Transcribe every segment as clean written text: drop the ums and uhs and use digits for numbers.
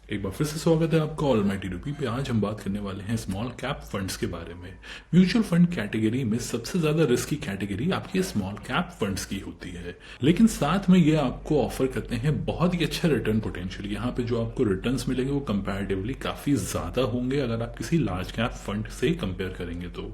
एक बार फिर से स्वागत है आपका ऑलमाइटी रूपी पे। आज हम बात करने वाले हैं स्मॉल कैप फंड्स के बारे में। म्यूचुअल फंड कैटेगरी में सबसे ज्यादा रिस्की कैटेगरी आपकी स्मॉल कैप फंड्स की होती है, लेकिन साथ में ये आपको ऑफर करते हैं बहुत ही अच्छा रिटर्न पोटेंशियल। यहाँ पे जो आपको रिटर्न्स मिलेंगे वो कंपैरेटिवली काफी ज्यादा होंगे अगर आप किसी लार्ज कैप फंड से कंपेयर करेंगे तो।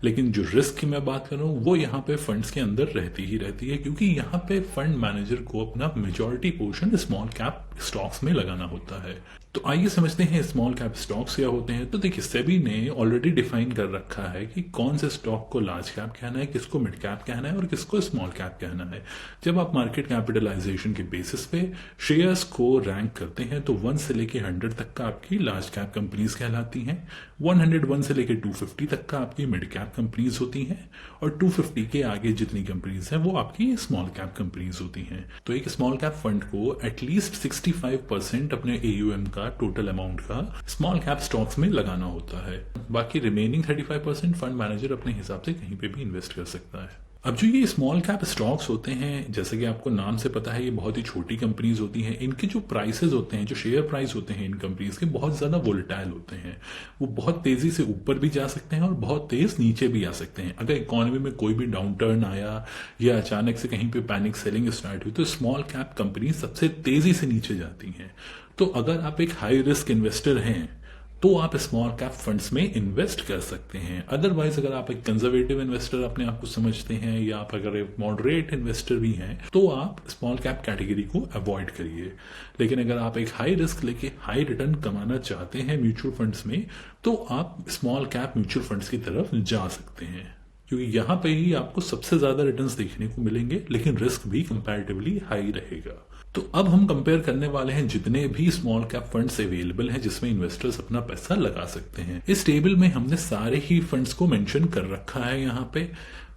लेकिन जो रिस्क की मैं बात कर रहा हूँ वो यहाँ पे फंड्स के अंदर रहती ही रहती है, क्योंकि यहाँ पे फंड मैनेजर को अपना majority portion small cap stocks में लगाना होता है। तो आइए समझते हैं स्मॉल कैप स्टॉक्स क्या होते हैं। तो देखिए, सेबी ने ऑलरेडी डिफाइन कर रखा है कि कौन से स्टॉक को लार्ज कैप कहना है, किसको मिड कैप कहना है और किसको स्मॉल कैप कहना है। जब आप मार्केट कैपिटलाइजेशन के बेसिस पे शेयर्स को रैंक करते हैं तो 1 से लेके 100 तक का आपकी लार्ज कैप कंपनीज कहलाती हैं, 101 से लेके 250 तक का आपकी मिड कैप कंपनीज होती हैं और 250 के आगे जितनी कंपनीज हैं वो आपकी स्मॉल कैप कंपनीज होती हैं। तो एक स्मॉल कैप फंड को एटलीस्ट 65% अपने AUM का टोटल अमाउंट का स्मॉल कैप स्टॉक्स में लगाना होता है। बाकी रिमेनिंग 35% फंड मैनेजर अपने हिसाब से कहीं पे भी इन्वेस्ट कर सकता है। अब जो ये स्मॉल कैप स्टॉक्स होते हैं, जैसे कि आपको नाम से पता है, ये बहुत ही छोटी कंपनीज होती हैं। इनके जो प्राइसेस होते हैं, जो शेयर प्राइस होते हैं इन कंपनीज के, बहुत ज्यादा वोलेटाइल होते हैं। वो बहुत तेजी से ऊपर भी जा सकते हैं और बहुत तेज नीचे भी आ सकते हैं। अगर इकोनॉमी में कोई भी डाउन टर्न आया या अचानक से कहीं पे पैनिक सेलिंग स्टार्ट हुई तो स्मॉल कैप कंपनी सबसे तेजी से नीचे जाती हैं। तो अगर आप एक हाई रिस्क इन्वेस्टर हैं तो आप स्मॉल कैप फंड्स में इन्वेस्ट कर सकते हैं। अदरवाइज अगर आप एक कंजर्वेटिव इन्वेस्टर अपने आप को समझते हैं या आप अगर एक मॉडरेट इन्वेस्टर भी हैं तो आप स्मॉल कैप कैटेगरी को अवॉइड करिए। लेकिन अगर आप एक हाई रिस्क लेके हाई रिटर्न कमाना चाहते हैं म्यूचुअल फंड्स में तो आप स्मॉल कैप म्यूचुअल फंड्स की तरफ जा सकते हैं, क्योंकि यहां पे ही आपको सबसे ज्यादा रिटर्न्स देखने को मिलेंगे, लेकिन रिस्क भी कंपैरेटिवली हाई रहेगा। तो अब हम कंपेयर करने वाले हैं जितने भी स्मॉल कैप फंड्स अवेलेबल हैं जिसमें इन्वेस्टर्स अपना पैसा लगा सकते हैं। इस टेबल में हमने सारे ही फंड्स को मेंशन कर रखा है। यहाँ पे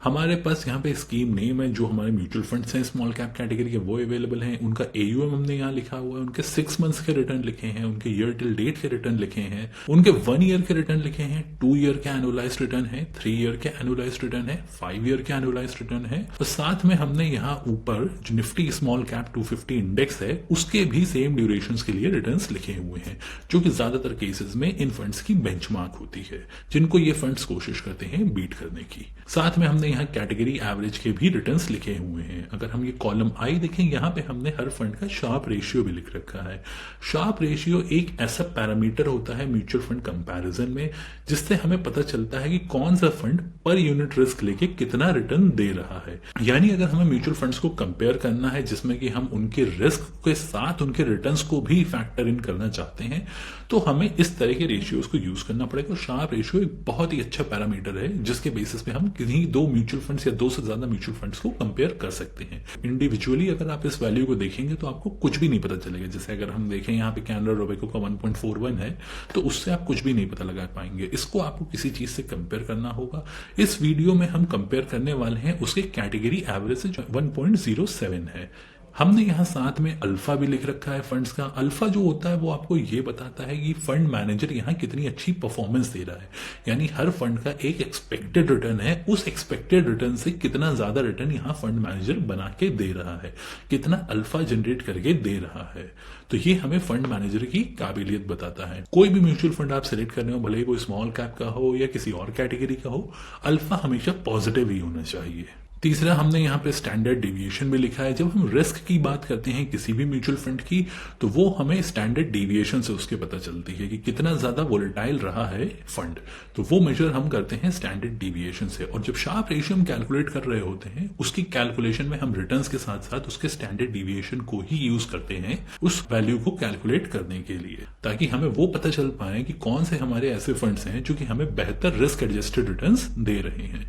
हमारे पास यहाँ पे स्कीम नेम है, जो हमारे म्यूचुअल फंड्स हैं स्मॉल कैप कैटेगरी के वो अवेलेबल हैं। उनका AUM हमने यहाँ लिखा हुआ है, उनके 6 मंथ्स के रिटर्न लिखे हैं, उनके ईयर टिल डेट के रिटर्न लिखे हैं, उनके 1 ईयर के रिटर्न लिखे हैं, 2 ईयर के एनुअलाइज्ड रिटर्न है, 3 ईयर के एनुअलाइज्ड रिटर्न है, 5 ईयर के एनुअलाइज्ड रिटर्न है और साथ में हमने यहाँ ऊपर जो निफ्टी स्मॉल कैप 250 इंडेक्स है उसके भी सेम ड्यूरेशन के लिए रिटर्न लिखे हुए हैं, जो कि ज्यादातर केसेस में इन फंड्स की बेंचमार्क होती है जिनको ये फंड्स कोशिश करते हैं बीट करने की। साथ में हमने यहाँ कैटेगरी एवरेज के भी रिटर्न्स लिखे हुए हैं। अगर हम ये कॉलम आई देखें, यहाँ पे हमने हर फंड का शार्प रेशियो भी लिख रखा है। शार्प रेशियो एक ऐसा पैरामीटर होता है म्यूचुअल फंड कंपैरिजन में जिससे हमें पता चलता है कि कौन सा फंड पर यूनिट रिस्क लेके कितना रिटर्न दे रहा है। यानी अगर हमें म्यूचुअल फंड्स को कंपेयर करना है जिसमें कि हम उनके रिस्क के साथ उनके रिटर्न्स को भी फैक्टर इन करना चाहते हैं तो हमें इस तरह के रेशियोज को यूज करना पड़ेगा। शार्प रेशियो एक बहुत ही अच्छा पैरामीटर है जिसके बेसिस पे हम किसी 2 म्यूचुअल फंड्स या 2 से ज्यादा म्यूचुअल फंड्स को कंपेयर कर सकते हैं। इंडिविजुअली अगर आप इस वैल्यू को देखेंगे तो आपको कुछ भी नहीं पता चलेगा। जैसे अगर हम देखें यहाँ पे कैनरा रोबेको का 1.41 है तो उससे आप कुछ भी नहीं पता लगा पाएंगे। इसको आपको किसी चीज से कंपेयर करना होगा। इस वीडियो में हम कंपेयर करने वाले हैं उसके कैटेगरी एवरेज से, जो 1.07 है। हमने यहाँ साथ में अल्फा भी लिख रखा है फंड्स का। अल्फा जो होता है वो आपको ये बताता है कि फंड मैनेजर यहाँ कितनी अच्छी परफॉर्मेंस दे रहा है, यानी हर फंड का एक एक्सपेक्टेड रिटर्न है, उस एक्सपेक्टेड रिटर्न से कितना ज्यादा रिटर्न यहाँ फंड मैनेजर बना के दे रहा है, कितना अल्फा जनरेट करके दे रहा है। तो ये हमें फंड मैनेजर की काबिलियत बताता है। कोई भी म्यूचुअल फंड आप सिलेक्ट करने हो, भले ही वो स्मॉल कैप का हो या किसी और कैटेगरी का हो, अल्फा हमेशा पॉजिटिव ही होना चाहिए। तीसरा हमने यहाँ पे स्टैंडर्ड डेविएशन भी लिखा है। जब हम रिस्क की बात करते हैं किसी भी म्यूचुअल फंड की तो वो हमें स्टैंडर्ड डेविएशन से उसके पता चलती है कि कितना ज्यादा वोलेटाइल रहा है फंड, तो वो मेजर हम करते हैं स्टैंडर्ड डेविएशन से। और जब शार्प रेशियो हम कैलकुलेट कर रहे होते हैं उसकी कैलकुलेशन में हम रिटर्न्स के साथ साथ उसके स्टैंडर्ड डेविएशन को ही यूज करते हैं उस वैल्यू को कैलकुलेट करने के लिए, ताकि हमें वो पता चल पाए कि कौन से हमारे ऐसे फंड्स हैं जो कि हमें बेहतर रिस्क एडजस्टेड रिटर्न्स दे रहे हैं।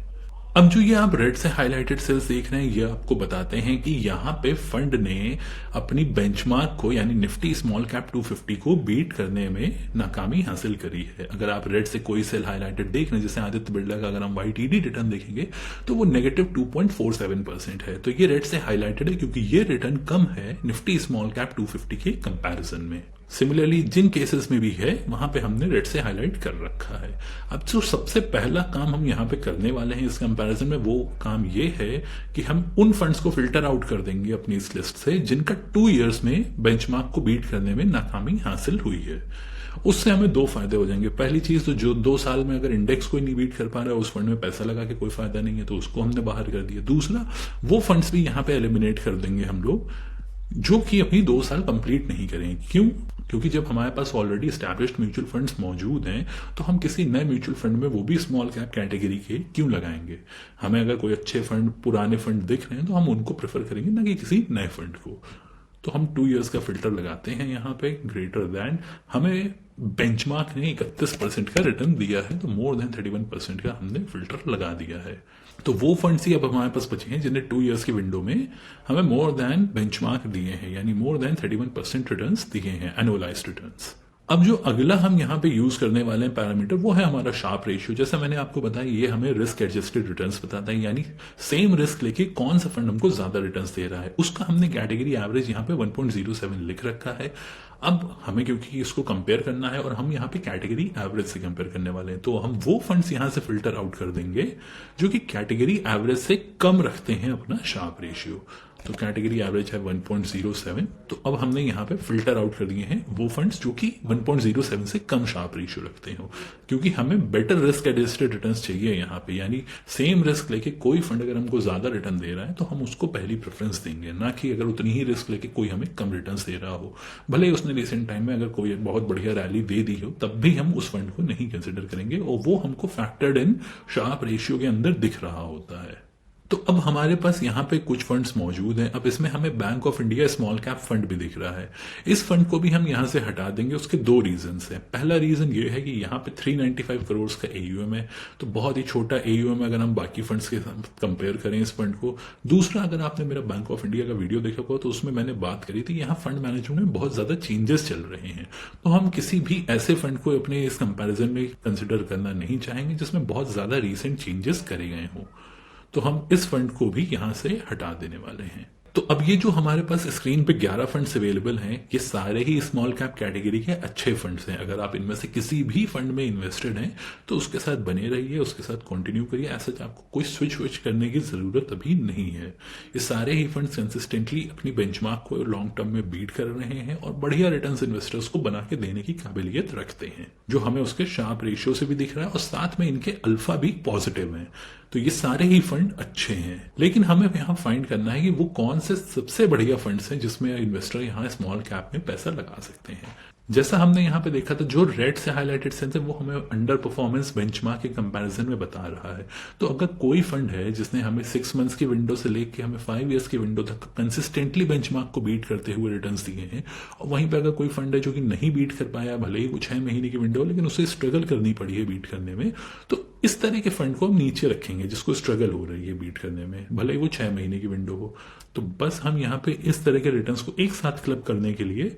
अब जो ये आप रेड से हाईलाइटेड सेल्स देख रहे हैं ये आपको बताते हैं कि यहाँ पे फंड ने अपनी बेंचमार्क को यानी निफ्टी स्मॉल कैप 250 को बीट करने में नाकामी हासिल करी है। अगर आप रेड से कोई सेल हाईलाइटेड देख रहे हैं, जैसे आदित्य बिरला का अगर हम YTD रिटर्न देखेंगे तो वो नेगेटिव 2.47% है। तो ये रेड से हाईलाइटेड है क्योंकि ये रिटर्न कम है निफ्टी स्मॉल कैप 250 के कंपैरिजन में। सिमिलरली जिन केसेस में भी है वहां पे हमने रेड से हाईलाइट कर रखा है। अब जो सबसे पहला काम हम यहाँ पे करने वाले हैं इस कंपैरिजन में, वो काम ये है कि हम उन फंड्स को फिल्टर आउट कर देंगे अपनी इस लिस्ट से जिनका 2 इयर्स में बेंचमार्क को बीट करने में नाकामी हासिल हुई है। उससे हमें 2 फायदे हो जाएंगे। पहली चीज तो जो 2 साल में अगर इंडेक्स कोई नहीं बीट कर पा रहा है, उस फंड में पैसा लगा के कोई फायदा नहीं है, तो उसको हमने बाहर कर दिया। दूसरा, वो फंड्स भी यहाँ पे एलिमिनेट कर देंगे हम लोग जो कि अपनी 2 साल कंप्लीट नहीं करेंगे। क्यों? क्योंकि जब हमारे पास ऑलरेडी स्टैब्लिश्ड म्यूचुअल फंड्स मौजूद हैं तो हम किसी नए म्यूचुअल फंड में, वो भी स्मॉल कैप कैटेगरी के, क्यों लगाएंगे? हमें अगर कोई अच्छे फंड, पुराने फंड दिख रहे हैं तो हम उनको प्रेफर करेंगे, ना कि किसी नए फंड को। तो हम 2 इयर्स का फिल्टर लगाते हैं यहाँ पे, ग्रेटर देन। हमें बेंचमार्क ने 31% का रिटर्न दिया है, तो मोर देन 31% का हमने फिल्टर लगा दिया है। तो वो फंड्स ही अब हमारे पास बचे हैं जिन्हें 2 इयर्स की विंडो में हमें मोर देन बेंचमार्क दिए हैं, यानी मोर देन 31% रिटर्न्स दिए हैं, एनुअलाइज्ड रिटर्न्स। अब जो अगला हम यहाँ पे यूज करने वाले हैं पैरामीटर, वो है हमारा शार्प रेशियो। जैसा मैंने आपको बताया, ये हमें रिस्क एडजस्टेड रिटर्न्स बताता है, यानी सेम रिस्क लेके कौन सा फंड हमको ज्यादा रिटर्न्स दे रहा है। उसका हमने कैटेगरी एवरेज यहाँ पे 1.07 लिख रखा है। अब हमें क्योंकि इसको कंपेयर करना है और हम यहाँ पे कैटेगरी एवरेज से कंपेयर करने वाले हैं, तो हम वो फंड्स यहाँ से फिल्टर आउट कर देंगे जो कि कैटेगरी एवरेज से कम रखते हैं अपना शार्प रेशियो। तो कैटेगरी एवरेज है 1.07, तो अब हमने यहाँ पे फिल्टर आउट कर दिए हैं वो फंड्स जो कि 1.07 से कम शार्प रेशियो रखते हो, क्योंकि हमें बेटर रिस्क एडजस्टेड रिटर्न्स चाहिए यहाँ पे। यानी सेम रिस्क लेके कोई फंड अगर हमको ज्यादा रिटर्न दे रहा है तो हम उसको पहली प्रेफरेंस देंगे, ना कि अगर उतनी ही रिस्क लेके कोई हमें कम रिटर्न दे रहा हो। भले ही उसने रिसेंट टाइम में अगर कोई बहुत बढ़िया रैली दे दी हो, तब भी हम उस फंड को नहीं कंसिडर करेंगे, और वो हमको फैक्टर्ड इन शार्प रेशियो के अंदर दिख रहा होता है। तो अब हमारे पास यहाँ पे कुछ फंड्स मौजूद हैं। अब इसमें हमें bank of India small cap fund भी दिख रहा है। इस फंड को भी हम यहाँ से हटा देंगे। उसके 2 रीजन हैं। पहला रीजन ये है कि यहाँ पे 395 करोड़ का एयूएम है, तो बहुत ही छोटा एयूएम है अगर हम बाकी फंड्स के साथ कंपेयर करें इस फंड को। दूसरा, अगर आपने मेरा बैंक ऑफ इंडिया का वीडियो देखा होगा तो उसमें मैंने बात करी थी, यहाँ फंड मैनेजमेंट में बहुत ज्यादा चेंजेस चल रहे हैं, तो हम किसी भी ऐसे फंड को अपने इस कंपेरिजन में कंसिडर करना नहीं चाहेंगे जिसमें बहुत ज्यादा रिसेंट चेंजेस करे गए हों। तो हम इस फंड को भी यहां से हटा देने वाले हैं। तो अब ये जो हमारे पास स्क्रीन पे 11 फंड्स अवेलेबल हैं, ये सारे ही स्मॉल कैप कैटेगरी के अच्छे फंड्स हैं। अगर आप इनमें से किसी भी फंड में इन्वेस्टेड हैं तो उसके साथ बने रहिए, उसके साथ कंटिन्यू करिए। ऐसा आपको कोई स्विच करने की जरूरत अभी नहीं है। ये सारे ही फंड्स कंसिस्टेंटली अपनी बेंचमार्क को लॉन्ग टर्म में बीट कर रहे हैं और बढ़िया रिटर्न्स इन्वेस्टर्स को बना के देने की काबिलियत रखते हैं, जो हमें उसके शार्प रेशियो से भी दिख रहा है, और साथ में इनके अल्फा भी पॉजिटिव है। तो ये सारे ही फंड अच्छे हैं, लेकिन हमें यहाँ फाइंड करना है कि वो कौन से सबसे बढ़िया फंड्स हैं जिसमें इन्वेस्टर यहाँ स्मॉल कैप में पैसा लगा सकते हैं। जैसा हमने यहाँ पे देखा था, जो रेड से हाईलाइटेड सेंस है वो हमें अंडर परफॉर्मेंस बेंचमार्क के कंपैरिजन में बता रहा है। तो अगर कोई फंड है जिसने हमें 6 मंथ्स की विंडो से लेके हमें 5 इयर्स की विंडो तक कंसिस्टेंटली बेंचमार्क को बीट करते हुए रिटर्न्स दिए हैं, और वहीं पे अगर कोई फंड है जो कि नहीं बीट कर पाया, भले ही वो 6 महीने की विंडो, लेकिन उसे स्ट्रगल करनी पड़ी है बीट करने में, तो इस तरह के फंड को हम नीचे रखेंगे जिसको स्ट्रगल हो रही है बीट करने में, भले ही वो 6 महीने की विंडो हो। तो बस हम यहाँ पे इस तरह के रिटर्न्स को एक साथ क्लब करने के लिए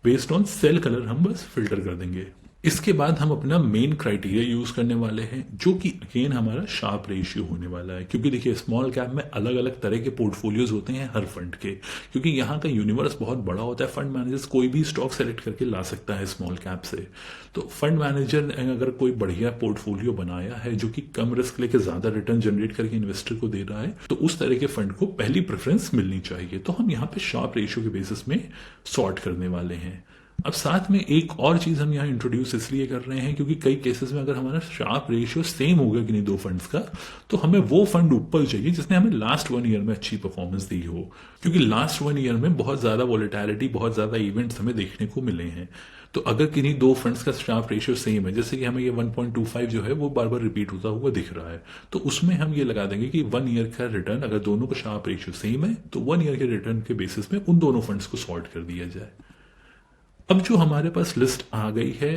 बेस्ड ऑन सेल कलर हम बस फिल्टर कर देंगे। इसके बाद हम अपना मेन क्राइटेरिया यूज करने वाले हैं, जो कि अगेन हमारा शार्प रेशियो होने वाला है। क्योंकि देखिए, स्मॉल कैप में अलग अलग तरह के पोर्टफोलियोज होते हैं हर फंड के, क्योंकि यहाँ का यूनिवर्स बहुत बड़ा होता है। फंड मैनेजर्स कोई भी स्टॉक सेलेक्ट करके ला सकता है स्मॉल कैप से। तो फंड मैनेजर ने अगर कोई बढ़िया पोर्टफोलियो बनाया है जो कि कम रिस्क लेके ज्यादा रिटर्न जनरेट करके इन्वेस्टर को दे रहा है, तो उस तरह के फंड को पहली प्रेफरेंस मिलनी चाहिए। तो हम यहाँ पे शार्प रेशियो के बेसिस में सॉर्ट करने वाले हैं। अब साथ में एक और चीज हम यहाँ इंट्रोड्यूस इसलिए कर रहे हैं क्योंकि कई केसेस में अगर हमारा शार्प रेशियो सेम होगा कि नहीं 2 फंड्स का, तो हमें वो फंड ऊपर चाहिए जिसने हमें लास्ट 1 ईयर में अच्छी परफॉर्मेंस दी हो। क्योंकि लास्ट 1 ईयर में बहुत ज्यादा वॉलेटिलिटी, बहुत ज्यादा इवेंट्स हमें देखने को मिले हैं। तो अगर किन्हीं 2 फंड्स का शार्प रेशियो सेम है, जैसे कि हमें ये 1.25 जो है वो बार बार रिपीट होता हुआ दिख रहा है, तो उसमें हम ये लगा देंगे कि 1 ईयर का रिटर्न, अगर दोनों का शार्प रेशियो सेम है तो 1 ईयर के रिटर्न के बेसिस में उन दोनों फंड्स को सॉर्ट कर दिया जाए। अब जो हमारे पास लिस्ट आ गई है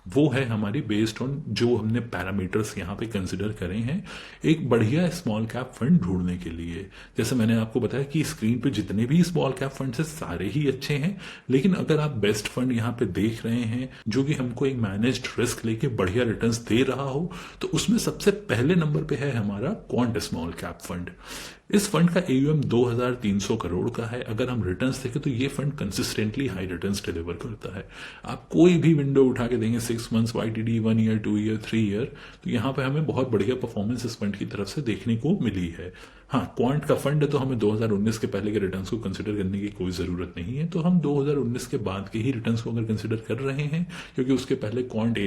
वो है हमारी बेस्ड ऑन जो हमने पैरामीटर्स यहाँ पे कंसिडर करे हैं एक बढ़िया स्मॉल कैप फंड ढूंढने के लिए। जैसे मैंने आपको बताया कि स्क्रीन पे जितने भी स्मॉल कैप फंड है सारे ही अच्छे हैं, लेकिन अगर आप बेस्ट फंड यहाँ पे देख रहे हैं जो कि हमको एक मैनेज्ड रिस्क लेके बढ़िया रिटर्न्स दे रहा हो, तो उसमें सबसे पहले नंबर पे है हमारा क्वांट स्मॉल कैप फंड। इस फंड का AUM 2300 करोड़ का है। अगर हम रिटर्न्स देखें तो ये fund consistently high returns deliver करता है। आप कोई भी विंडो उठा के देंगे 6 months YTD, 1 year, 2 year, 3 year, तो यहाँ पे हमें बहुत बढ़िया परफॉर्मेंस इस फंड की तरफ से देखने को मिली है। हाँ, क्वांट का फंड है तो हमें 2019 के पहले के रिटर्न्स को कंसिडर करने की कोई जरूरत नहीं है, तो हम 2019 के बाद के ही रिटर्न्स को अगर कंसिडर कर रहे हैं, क्योंकि उसके पहले क्वांट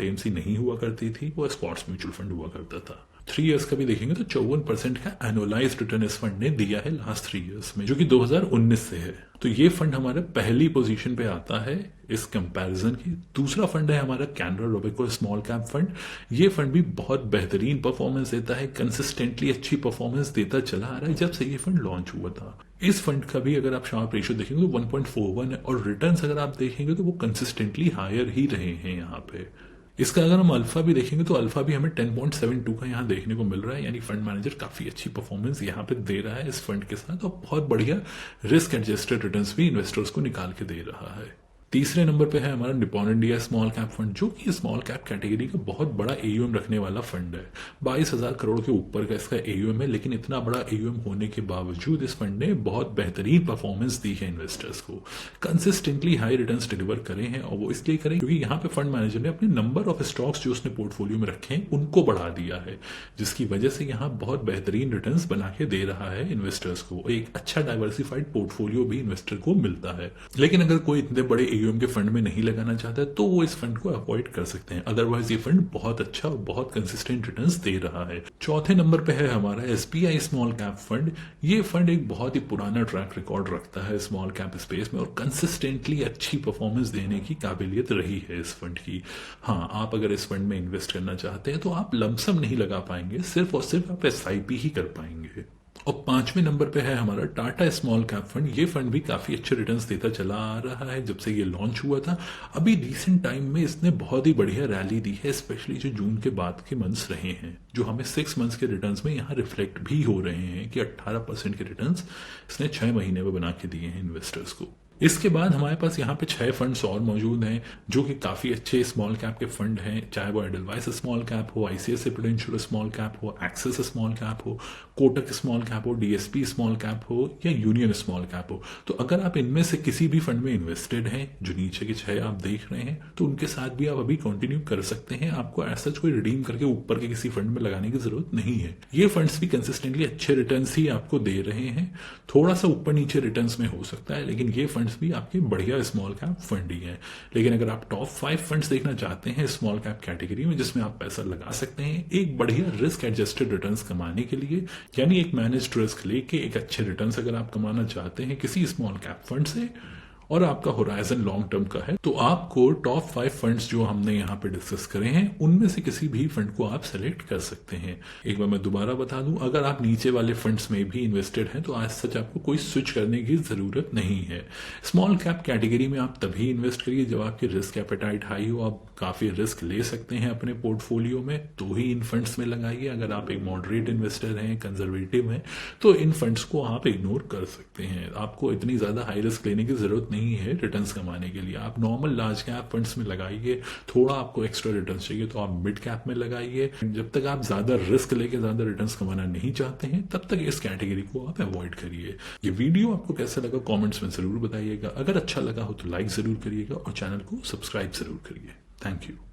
AMC नहीं हुआ करती थी, वो स्कॉट्स म्यूचुअल फंड हुआ करता था। 3 इयर्स का भी देखेंगे तो 54% का एनुअलाइज रिटर्न इस फंड ने दिया है लास्ट 3 इयर्स में, जो कि 2019 से है। तो ये फंड हमारे पहली पोजीशन पे आता है इस कंपैरिजन की। दूसरा फंड है हमारा Canara Robeco small cap fund. ये फंड भी बहुत बेहतरीन परफॉर्मेंस देता है, कंसिस्टेंटली अच्छी परफॉर्मेंस देता चला आ रहा है जब से ये फंड लॉन्च हुआ था। इस फंड का भी अगर आप शार्प रेशियो देखेंगे तो 1.41 है, और रिटर्न्स अगर आप देखेंगे तो वो कंसिस्टेंटली हायर ही रहे हैं यहाँ पे। इसका अगर हम अल्फा भी देखेंगे तो अल्फा भी हमें 10.72 का यहाँ देखने को मिल रहा है, यानी फंड मैनेजर काफी अच्छी परफॉर्मेंस यहाँ पे दे रहा है इस फंड के साथ, और बहुत बढ़िया रिस्क एडजस्टेड रिटर्न्स भी इन्वेस्टर्स को निकाल के दे रहा है। तीसरे नंबर पे है हमारा Nippon India small cap fund, जो कि स्मॉल कैप कैटेगरी का बहुत बड़ा AUM रखने वाला फंड है। 22,000 करोड़ के ऊपर का इसका AUM है, लेकिन इतना बड़ा AUM होने के बावजूद इस फंड ने बहुत बेहतरीन परफॉर्मेंस दी है इन्वेस्टर्स को। कंसिस्टेंटली हाई रिटर्न्स डिलीवर करे हैं, और वो इसलिए करें क्योंकि यहाँ पे फंड मैनेजर ने अपने नंबर ऑफ स्टॉक्स जो उसने पोर्टफोलियो में रखे हैं उनको बढ़ा दिया है, जिसकी वजह से यहाँ बहुत बेहतरीन रिटर्न्स बना के दे रहा है इन्वेस्टर्स को। एक अच्छा डाइवर्सिफाइड पोर्टफोलियो भी इन्वेस्टर को मिलता है। लेकिन अगर कोई इतने बड़े AUM के फंड में नहीं लगाना चाहता है तो वो इस फंड को अवॉइड कर सकते हैं, अदरवाइज ये फंड बहुत अच्छा और बहुत कंसिस्टेंट रिटर्न्स दे रहा है। चौथे नंबर पे है हमारा SBI स्मॉल कैप फंड। ये फंड एक बहुत ही पुराना ट्रैक रिकॉर्ड रखता है स्मॉल कैप स्पेस में, और कंसिस्टेंटली अच्छी परफॉर्मेंस देने की काबिलियत रही है इस फंड की। हाँ, आप अगर इस फंड में इन्वेस्ट करना चाहते हैं तो आप लमसम नहीं लगा पाएंगे, सिर्फ और सिर्फ आप SIP ही कर पाएंगे। और 5वें नंबर पे है हमारा टाटा स्मॉल कैप फंड। ये फंड भी काफी अच्छे रिटर्न्स देता चला आ रहा है जब से ये लॉन्च हुआ था। अभी रिसेंट टाइम में इसने बहुत ही बढ़िया रैली दी है, स्पेशली जो जून के बाद के मंथ्स रहे हैं, जो हमें 6 मंथ्स के रिटर्न्स में यहाँ रिफ्लेक्ट भी हो रहे हैं कि 18% के रिटर्न्स इसने 6 महीने में बना के दिए हैं इन्वेस्टर्स को। इसके बाद हमारे पास यहाँ पे 6 फंड्स और मौजूद हैं जो कि काफी अच्छे स्मॉल कैप के फंड हैं, चाहे वो एडलवाइस स्मॉल कैप हो, ICICI प्रूडेंशियल स्मॉल कैप हो, एक्सिस स्मॉल कैप हो, कोटक स्मॉल कैप हो, DSP स्मॉल कैप हो, या यूनियन स्मॉल कैप हो। तो अगर आप इनमें से किसी भी फंड में इन्वेस्टेड हैं, जो नीचे के 6 आप देख रहे हैं, तो उनके साथ भी आप अभी कंटिन्यू कर सकते हैं। आपको ऐसा कोई रिडीम करके ऊपर के किसी फंड में लगाने की जरूरत नहीं है। ये फंड्स भी कंसिस्टेंटली अच्छे रिटर्न्स ही आपको दे रहे हैं, थोड़ा सा ऊपर नीचे रिटर्न्स में हो सकता है, लेकिन ये फंड्स भी आपके बढ़िया स्मॉल कैप फंड ही हैं। लेकिन अगर आप टॉप 5 फंड्स देखना चाहते हैं स्मॉल कैप कैटेगरी में, जिसमें आप पैसा लगा सकते हैं एक बढ़िया रिस्क एडजस्टेड रिटर्न्स कमाने के लिए, यानी एक मैनेज्ड रिस्क लेके एक अच्छे रिटर्न्स अगर आप कमाना चाहते हैं किसी स्मॉल कैप फंड से, और आपका होराइजन लॉन्ग टर्म का है, तो आपको टॉप 5 फंड्स जो हमने यहाँ पे डिस्कस करे हैं उनमें से किसी भी फंड को आप सेलेक्ट कर सकते हैं। एक बार मैं दोबारा बता दूं, अगर आप नीचे वाले फंड्स में भी इन्वेस्टेड हैं तो आज सच आपको कोई स्विच करने की जरूरत नहीं है। स्मॉल कैप कैटेगरी में आप तभी इन्वेस्ट करिए जब आपकी रिस्क एपेटाइट हाई हो, आप काफी रिस्क ले सकते हैं अपने पोर्टफोलियो में, तो ही इन फंड्स में लगाइए। अगर आप एक मॉडरेट इन्वेस्टर हैं, कंजर्वेटिव हैं, तो इन फंड्स को आप इग्नोर कर सकते हैं। आपको इतनी ज्यादा हाई रिस्क लेने की जरूरत नहीं है रिटर्न्स कमाने के लिए। आप नॉर्मल लार्ज कैप फंड्स में लगाइए, थोड़ा आपको एक्स्ट्रा रिटर्न्स चाहिए तो आप मिड कैप में लगाइए। जब तक आप ज्यादा रिस्क लेके ज्यादा रिटर्न्स कमाना नहीं चाहते हैं तब तक इस कैटेगरी को आप अवॉइड करिए। ये वीडियो आपको कैसा लगा कमेंट्स में जरूर बताइएगा। अगर अच्छा लगा हो तो लाइक जरूर करिएगा और चैनल को सब्सक्राइब जरूर करिए। Thank you.